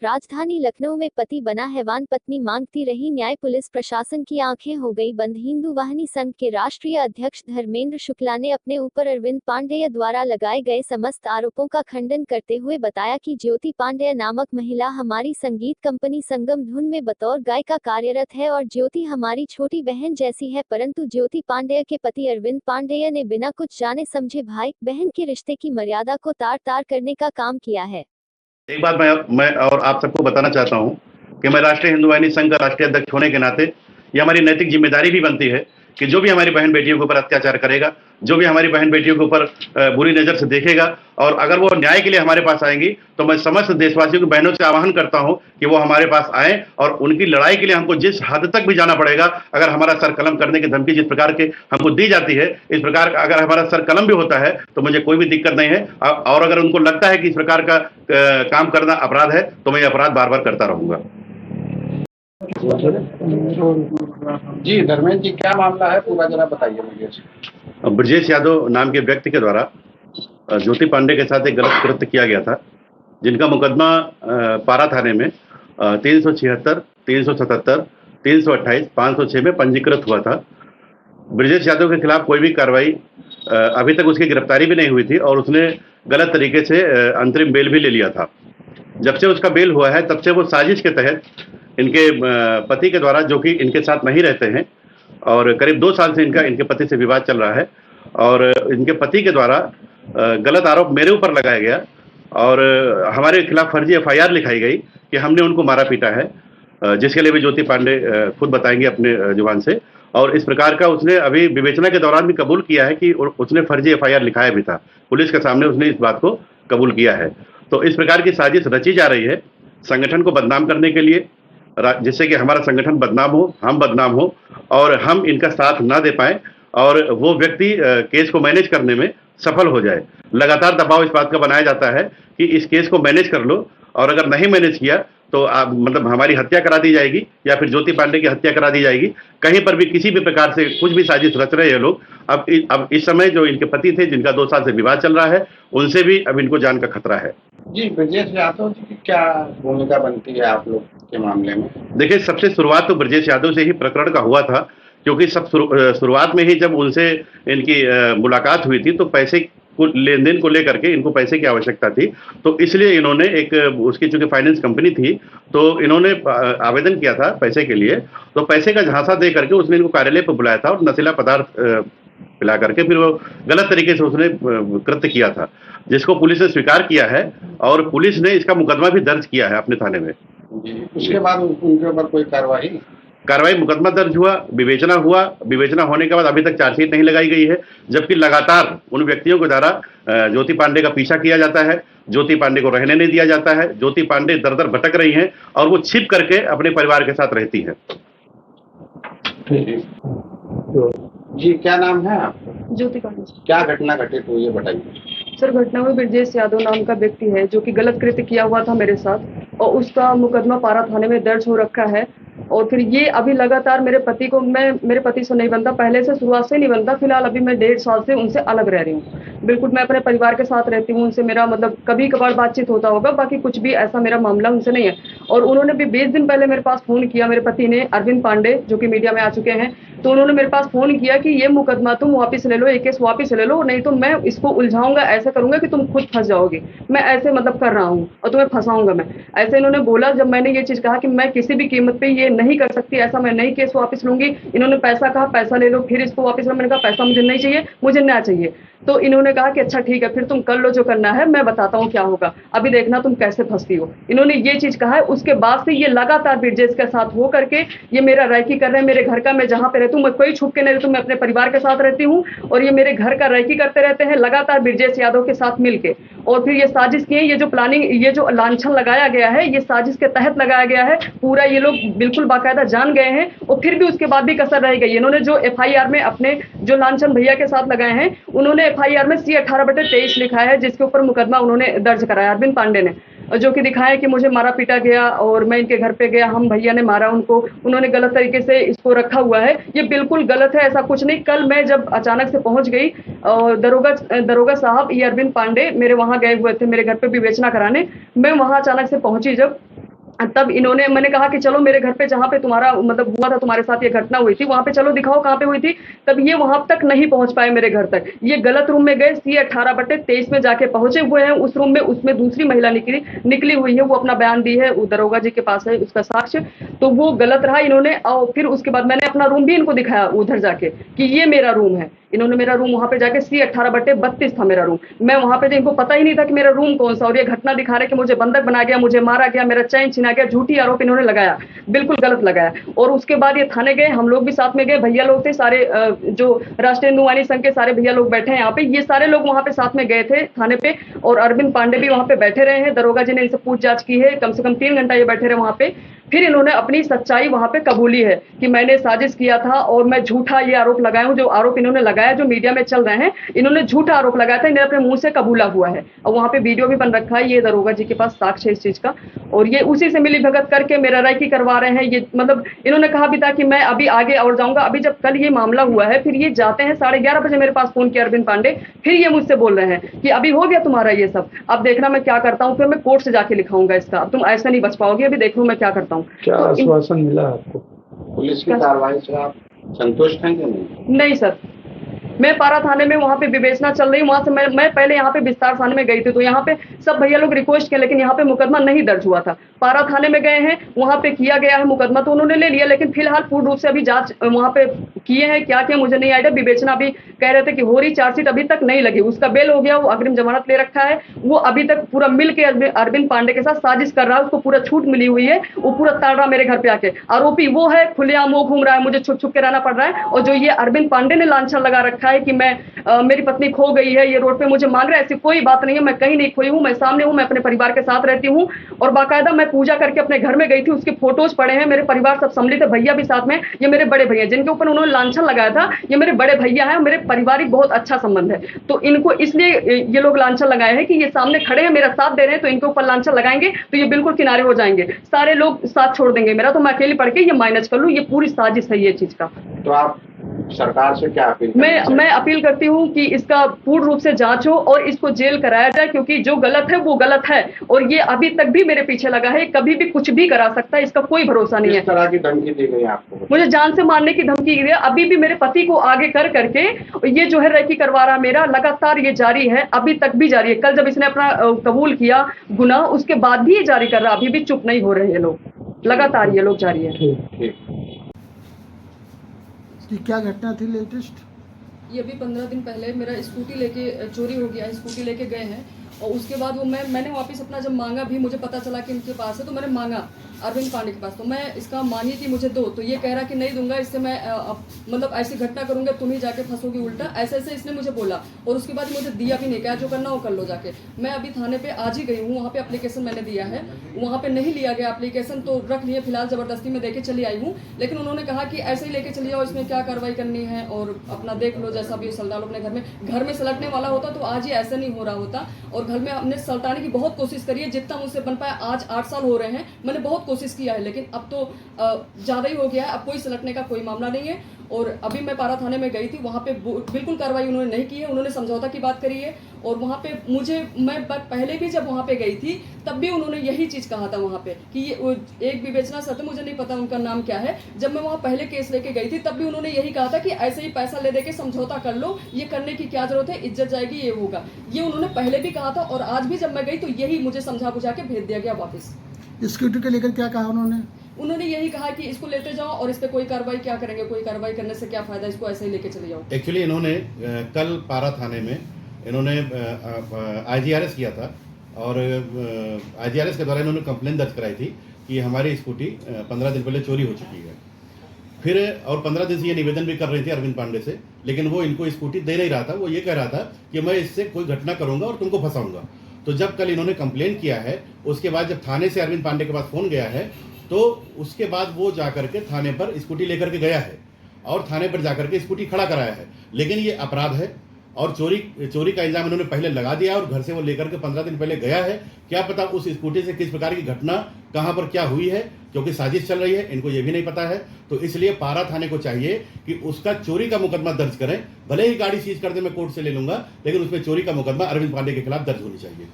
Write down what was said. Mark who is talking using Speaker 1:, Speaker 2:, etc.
Speaker 1: राजधानी लखनऊ में पति बना हैवान पत्नी मांगती रही न्याय, पुलिस प्रशासन की आंखें हो गई बंद। हिंदू वाहिनी संघ के राष्ट्रीय अध्यक्ष धर्मेंद्र शुक्ला ने अपने ऊपर अरविंद पांडेय द्वारा लगाए गए समस्त आरोपों का खंडन करते हुए बताया कि ज्योति पांडेय नामक महिला हमारी संगीत कंपनी संगम धुन में बतौर गायिका कार्यरत है और ज्योति हमारी छोटी बहन जैसी है, परंतु ज्योति पांडेय के पति अरविंद पांडेय ने बिना कुछ जाने समझे भाई बहन के रिश्ते की मर्यादा को तार तार करने का काम किया है।
Speaker 2: एक बात मैं और आप सबको बताना चाहता हूं कि मैं राष्ट्रीय हिंदू वाहिनी संघ का राष्ट्रीय अध्यक्ष होने के नाते ये हमारी नैतिक जिम्मेदारी भी बनती है कि जो भी हमारी बहन बेटियों के ऊपर अत्याचार करेगा, जो भी हमारी बहन बेटियों के ऊपर बुरी नज़र से देखेगा और अगर वो न्याय के लिए हमारे पास आएंगी तो मैं समस्त देशवासियों की बहनों से आह्वान करता हूं कि वो हमारे पास आएं और उनकी लड़ाई के लिए हमको जिस हद तक भी जाना पड़ेगा, अगर हमारा सर कलम करने की धमकी जिस प्रकार के हमको दी जाती है, इस प्रकार का अगर हमारा सर कलम भी होता है तो मुझे कोई भी दिक्कत नहीं है। और अगर उनको लगता है कि इस प्रकार का काम करना अपराध है तो मैं ये अपराध बार बार करता रहूंगा।
Speaker 3: जी धर्मेंद्र जी, क्या मामला है पूरा जरा बताइए मुझे।
Speaker 2: ब्रजेश यादव नाम के व्यक्ति के द्वारा ज्योति पांडे के साथ एक गलत कृत्य किया गया था, जिनका मुकदमा पारा थाने में 376, 377, 328, 506 में पंजीकृत हुआ था। ब्रजेश यादव के खिलाफ कोई भी कार्रवाई अभी तक उसकी गिरफ्तारी भी नहीं हुई थी और उसने गलत तरीके से अंतरिम बेल भी ले लिया था। जब से उसका बेल हुआ है तब से वो साजिश के तहत इनके पति के द्वारा, जो कि इनके साथ नहीं रहते हैं और करीब 2 साल से इनके पति से विवाद चल रहा है, और इनके पति के द्वारा गलत आरोप मेरे ऊपर लगाया गया और हमारे खिलाफ फर्जी एफआईआर लिखाई गई कि हमने उनको मारा पीटा है, जिसके लिए भी ज्योति पांडे खुद बताएंगे अपने जुबान से। और इस प्रकार का उसने अभी विवेचना के दौरान भी कबूल किया है कि उसने फर्जी एफआईआर लिखाया भी था। पुलिस के सामने उसने इस बात को कबूल किया है। तो इस प्रकार की साजिश रची जा रही है संगठन को बदनाम करने के लिए, जिससे कि हमारा संगठन बदनाम हो, हम बदनाम हो और हम इनका साथ ना दे पाए और वो व्यक्ति केस को मैनेज करने में सफल हो जाए। लगातार दबाव इस बात का बनाया जाता है कि इस केस को मैनेज कर लो और अगर नहीं मैनेज किया तो मतलब हमारी हत्या करा दी जाएगी या फिर ज्योति पांडे की हत्या करा दी जाएगी। कहीं पर भी किसी भी प्रकार से कुछ भी साजिश रच रहे हैं लोग। अब इस समय जो इनके पति थे, जिनका 2 साल से विवाद चल रहा है, उनसे भी अब इनको जान का खतरा है।
Speaker 3: जी ब्रजेश यादव जी की क्या भूमिका बनती है आप लोग के मामले में?
Speaker 2: देखिए, सबसे शुरुआत तो ब्रजेश यादव से ही प्रकरण का हुआ था, क्योंकि सब शुरुआत में ही जब उनसे इनकी मुलाकात हुई थी तो पैसे लेन देन को लेकर के इनको पैसे की आवश्यकता थी, तो इसलिए इन्होंने एक उसकी चूंकि फाइनेंस कंपनी थी तो इन्होंने आवेदन किया था पैसे के लिए। तो पैसे का झांसा दे करके उसने इनको कार्यालय पर बुलाया था और नशीला पदार्थ पिला करके फिर वो गलत तरीके से उसने कृत्य किया था, जिसको पुलिस ने स्वीकार किया है और पुलिस ने इसका मुकदमा भी दर्ज किया है अपने थाने में।
Speaker 3: उसके बाद उनके ऊपर कोई कार्रवाई
Speaker 2: मुकदमा दर्ज हुआ, विवेचना हुआ। विवेचना होने के बाद अभी तक चार्जशीट नहीं लगाई गई है, जबकि लगातार उन व्यक्तियों के द्वारा ज्योति पांडे का पीछा किया जाता है, ज्योति पांडे को रहने नहीं दिया जाता है। ज्योति पांडे दर दर भटक रही हैं और वो छिप करके अपने परिवार के साथ रहती हैं।
Speaker 3: जी क्या नाम है आपका?
Speaker 4: ज्योति पांडे।
Speaker 3: क्या घटना घटित हुई है बताइए।
Speaker 4: सर, घटना में ब्रजेश यादव नाम का व्यक्ति है जो कि गलत कृत्य किया हुआ था मेरे साथ और उसका मुकदमा पारा थाने में दर्ज हो रखा है। और फिर ये अभी लगातार मेरे पति से नहीं बनता, पहले से शुरुआत से नहीं बनता। फिलहाल अभी मैं 1.5 साल से उनसे अलग रह रही हूँ। बिल्कुल मैं अपने परिवार के साथ रहती हूँ, उनसे मेरा मतलब कभी कभार बातचीत होता होगा, बाकी कुछ भी ऐसा मेरा मामला उनसे नहीं है। और उन्होंने भी 20 दिन पहले मेरे पास फोन किया, मेरे पति ने, अरविंद पांडे, जो कि मीडिया में आ चुके हैं। तो उन्होंने मेरे पास फोन किया कि ये मुकदमा तुम वापस ले लो, ये केस वापस ले लो, नहीं तो मैं इसको उलझाऊंगा, ऐसा करूंगा कि तुम खुद फंस जाओगे। मैं ऐसे मतलब कर रहा हूँ और तुम्हें फंसाऊंगा मैं, ऐसे इन्होंने बोला। जब मैंने ये चीज कहा कि मैं किसी भी कीमत पे ये नहीं कर सकती, ऐसा मैं नहीं केस वापस लूंगी। इन्होंने पैसा कहा, पैसा ले लो, फिर इसको वापस लो। मैंने कहा पैसा मुझे नहीं चाहिए, मुझे न्याय चाहिए। तो इन्होंने कहा कि अच्छा ठीक है, फिर तुम कर लो जो करना है, मैं बताता हूँ क्या होगा, अभी देखना तुम कैसे फंसती हो। इन्होंने ये चीज कहा है। उसके बाद से ये लगातार ब्रजेश के साथ हो करके ये मेरा रैकी कर रहे हैं। मेरे घर का, मैं जहाँ पे रहती हूँ, मैं कोई छुप के नहीं रहती हूँ, मैं अपने परिवार के साथ रहती हूँ और ये मेरे घर का रैकी करते रहते हैं लगातार ब्रजेश यादव के साथ मिलके। और फिर ये साजिश की है, ये जो प्लानिंग, ये जो लांछन लगाया गया है, ये साजिश के तहत लगाया गया है पूरा। ये लोग बिल्कुल बाकायदा जान गए हैं और फिर भी उसके बाद भी कसर रह गई। इन्होंने जो एफआईआर में अपने जो लांछन भैया के साथ लगाए हैं, उन्होंने एफआईआर में C18/23 लिखा है, जिसके ऊपर मुकदमा उन्होंने दर्ज कराया अरविंद पांडे ने, जो कि दिखाया कि मुझे मारा पीटा गया और मैं इनके घर पे गया, हम भैया ने मारा उनको, उन्होंने गलत तरीके से इसको रखा हुआ है। ये बिल्कुल गलत है, ऐसा कुछ नहीं। कल मैं जब अचानक से पहुंच गई और दरोगा साहब, ये अरविंद पांडे मेरे वहां गए हुए थे मेरे घर पे विवेचना कराने। मैं वहां अचानक से पहुंची जब, तब इन्होंने, मैंने कहा कि चलो मेरे घर पे जहाँ पे तुम्हारा मतलब हुआ था, तुम्हारे साथ ये घटना हुई थी, वहाँ पे चलो दिखाओ कहाँ पे हुई थी। तब ये वहाँ तक नहीं पहुँच पाए मेरे घर तक, ये गलत रूम में गए, C18/23 में जाके पहुंचे हुए हैं उस रूम में। उसमें दूसरी महिला निकली हुई है, वो अपना बयान दी है, दरोगा जी के पास है उसका साक्ष्य। तो वो गलत रहा इन्होंने। और फिर उसके बाद मैंने अपना रूम भी इनको दिखाया उधर जाके कि ये मेरा रूम है। इन्होंने मेरा रूम वहाँ पे जाके C18/32 था मेरा रूम। मैं वहाँ पे, इनको पता ही नहीं था कि मेरा रूम कौन सा, और ये घटना दिखा रहे कि मुझे बंधक बनाया गया, मुझे मारा गया, मेरा चैन छीना गया। झूठी आरोप इन्होंने लगाया, बिल्कुल गलत लगाया। और उसके बाद ये थाने गए, हम लोग भी साथ में गए, भैया लोग थे सारे, जो राष्ट्रीय हिंदू वाहिनी संघ के सारे भैया लोग बैठे हैं यहाँ पे, ये सारे लोग वहाँ पे साथ में गए थे थाने पे। और अरविंद पांडे भी वहाँ पे बैठे रहे हैं, दरोगा जी ने इनसे पूछताछ की है, कम से कम 3 घंटा ये बैठे रहे वहाँ पे। फिर इन्होंने अपनी सच्चाई वहाँ पे कबूली है कि मैंने साजिश किया था और मैं झूठा ये आरोप लगाया हूँ। जो आरोप इन्होंने लगाया, जो मीडिया में चल रहे हैं, इन्होंने झूठा आरोप लगाया था, इन्होंने अपने मुंह से कबूला हुआ है। और वहाँ पे वीडियो भी बन रखा है, ये दरोगा जी के पास साक्ष्य है इस चीज का। और ये उसी से मिली भगत करके मेरा रेकी करवा रहे हैं। ये मतलब इन्होंने कहा भी था कि मैं अभी आगे और जाऊंगा। अभी जब कल ये मामला हुआ है, फिर ये जाते हैं 11:30 बजे मेरे पास फोन किया अरविंद पांडे, फिर ये मुझसे बोल रहे हैं कि अभी हो गया तुम्हारा ये सब, अब देखना मैं क्या करता हूँ, फिर मैं कोर्ट से जाके लिखाऊंगा इसका, अब तुम ऐसे नहीं बच पाओगे, अभी देख लो मैं क्या करता हूँ।
Speaker 3: क्या
Speaker 4: तो
Speaker 3: आश्वासन मिला आपको? पुलिस की कार्रवाई से आप संतुष्ट हैं कि नहीं?
Speaker 4: नहीं सर, मैं पारा थाने में वहाँ पे विवेचना चल रही, वहां से मैं पहले यहाँ पे विस्तार थाने में गई थी, तो यहाँ पे सब भैया लोग रिक्वेस्ट किए, लेकिन यहाँ पे मुकदमा नहीं दर्ज हुआ था। पारा थाने में गए हैं, वहाँ पे किया गया है मुकदमा, तो उन्होंने ले लिया, लेकिन फिलहाल पूर्ण रूप से अभी जांच वहाँ पे किए हैं, क्या किया मुझे नहीं आइडिया। विवेचना भी कह रहे थे कि हो रही, चार्जशीट अभी तक नहीं लगी, उसका बेल हो गया, वो अग्रिम जमानत ले रखा है, वो अभी तक पूरा मिल के अरविंद पांडे के साथ साजिश कर रहा है, उसको पूरा छूट मिली हुई है, वो पूरा ताड़ रहा मेरे घर पे आके। आरोपी वो है, खुलेआम वो घूम रहा है, मुझे छुप छुप के रहना पड़ रहा है। और जो ये अरविंद पांडे ने लांछन लगा रखा है कि मैं मेरी पत्नी खो गई है, ये रोड पे मुझे मांग रहा है, ऐसी कोई बात नहीं है, मैं कहीं नहीं खोई हूँ, मैं सामने हूँ, मैं अपने परिवार के साथ रहती हूँ। और बाकायदा मैं पूजा करके अपने घर में गई थी, उसके फोटोज पड़े हैं, मेरे परिवार सब सम्मिलित है, भैया भी साथ में, ये मेरे बड़े भैया जिनके ऊपर उन्होंने लांछन लगाया था, ये मेरे बड़े भैया हैं, मेरे पारिवारिक बहुत अच्छा संबंध है। तो इनको इसलिए ये लोग लांछन लगाए हैं कि ये सामने खड़े हैं, मेरा साथ दे रहे हैं, तो इनके ऊपर लांछन लगाएंगे तो ये बिल्कुल किनारे हो जाएंगे, सारे लोग साथ छोड़ देंगे मेरा, तो मैं अकेले पढ़ के ये मैनेज कर लूँ, ये पूरी साजिश है ये चीज का।
Speaker 3: तो आप सरकार से क्या अपील?
Speaker 4: मैं अपील करती हूँ कि इसका पूर्ण रूप से जांच हो और इसको जेल कराया जाए, क्योंकि जो गलत है वो गलत है, और ये अभी तक भी मेरे पीछे लगा है, कभी भी कुछ भी करा सकता है, इसका कोई भरोसा नहीं है।
Speaker 3: किस तरह की धमकी दी गई आपको?
Speaker 4: मुझे जान से मारने की धमकी दी है, अभी भी मेरे पति को आगे कर करके ये जो है रेकी करवा रहा मेरा, लगातार ये जारी है, अभी तक भी जारी है। कल जब इसने अपना कबूल किया गुनाह, उसके बाद भी ये जारी कर रहा, अभी भी चुप नहीं हो रहे ये लोग, लगातार ये लोग जारी है।
Speaker 5: कि क्या घटना थी लेटेस्ट?
Speaker 4: ये अभी 15 दिन पहले मेरा स्कूटी लेके चोरी हो गया, स्कूटी लेके गए हैं, और उसके बाद वो मैंने वापस अपना जब मांगा भी, मुझे पता चला कि इनके पास है, तो मैंने मांगा अरविंद पांडे के पास, तो मैं इसका मांगी थी मुझे दो, तो ये कह रहा कि नहीं दूंगा, इससे मैं मतलब ऐसी घटना करूंगा तुम ही जाके फंसोगी उल्टा, ऐसे ऐसे इसने मुझे बोला। और उसके बाद मुझे दिया भी नहीं, कहा जो करना वो कर लो जाके। मैं अभी थाने पे आज ही गई हूँ, वहाँ पे एप्लीकेशन मैंने दिया है, वहाँ पे नहीं लिया गया एप्लीकेशन, तो रख लिए फिलहाल, जबरदस्ती में देके चली आई हूँ, लेकिन उन्होंने कहा कि ऐसे ही लेके चली जाओ, इसमें क्या कार्रवाई करनी है और अपना देख लो, जैसा भी सलटा लो अपने घर में सलटने वाला होता तो आज ही ऐसा नहीं हो रहा होता। और घर में हमने सलटाने की बहुत कोशिश करी है, जितना मुझसे बन पाया, आज 8 साल हो रहे हैं, मैंने बहुत कोशिश किया है, लेकिन अब तो ज़्यादा ही हो गया है, अब कोई सलटने का कोई मामला नहीं है। और अभी मैं पारा थाने में गई थी, वहाँ पे बिल्कुल कार्रवाई उन्होंने नहीं की है, उन्होंने समझौता की बात करी है। और वहाँ पे मैं पहले भी जब वहाँ पे गई थी तब भी उन्होंने यही चीज़ कहा था वहाँ पे कि ये एक विवेचना सर, मुझे नहीं पता उनका नाम क्या है, जब मैं वहाँ पहले केस लेके गई थी तब भी उन्होंने यही कहा था कि ऐसे ही पैसा ले दे के समझौता कर लो, ये करने की क्या जरूरत है, इज्जत जाएगी, ये होगा, ये उन्होंने पहले भी कहा था। और आज भी जब मैं गई तो यही मुझे समझा बुझा के भेज दिया गया वापस।
Speaker 5: स्कूटी को लेकर क्या कहा
Speaker 4: उन्होंने यही कहा कि इसको लेते जाओ और इस पे कोई कार्रवाई क्या करेंगे, कोई कार्रवाई करने से क्या फायदा, इसको ऐसे ही लेके चले जाओ।
Speaker 2: एक्चुअली इन्होंने कल पारा थाने में इन्होंने IGRS किया था, और IGRS के द्वारा इन्होंने कंप्लेंट दर्ज कराई थी कि हमारी स्कूटी 15 दिन पहले चोरी हो चुकी है। फिर और 15 दिन से ये निवेदन भी कर रही थी अरविंद पांडे से, लेकिन वो इनको स्कूटी दे नहीं रहा था। वो ये कह रहा था कि मैं इससे कोई घटना करूंगा और तुमको फंसाऊंगा। तो जब कल इन्होंने कंप्लेंट किया है, उसके बाद जब थाने से अरविंद पांडे के पास फोन गया है, तो उसके बाद वो जाकर के थाने पर स्कूटी लेकर के गया है और थाने पर जाकर के स्कूटी खड़ा कराया है। लेकिन ये अपराध है और चोरी का इल्जाम इन्होंने पहले लगा दिया, और घर से वो लेकर के 15 दिन पहले गया है। क्या पता उस स्कूटी से किस प्रकार की घटना कहां पर क्या हुई है, क्योंकि साजिश चल रही है, इनको ये भी नहीं पता है। तो इसलिए पारा थाने को चाहिए कि उसका चोरी का मुकदमा दर्ज करें। भले ही गाड़ी सीज कर दे, मैं कोर्ट से ले लूंगा, लेकिन उसमें चोरी का मुकदमा अरविंद पांडे के खिलाफ दर्ज होनी चाहिए।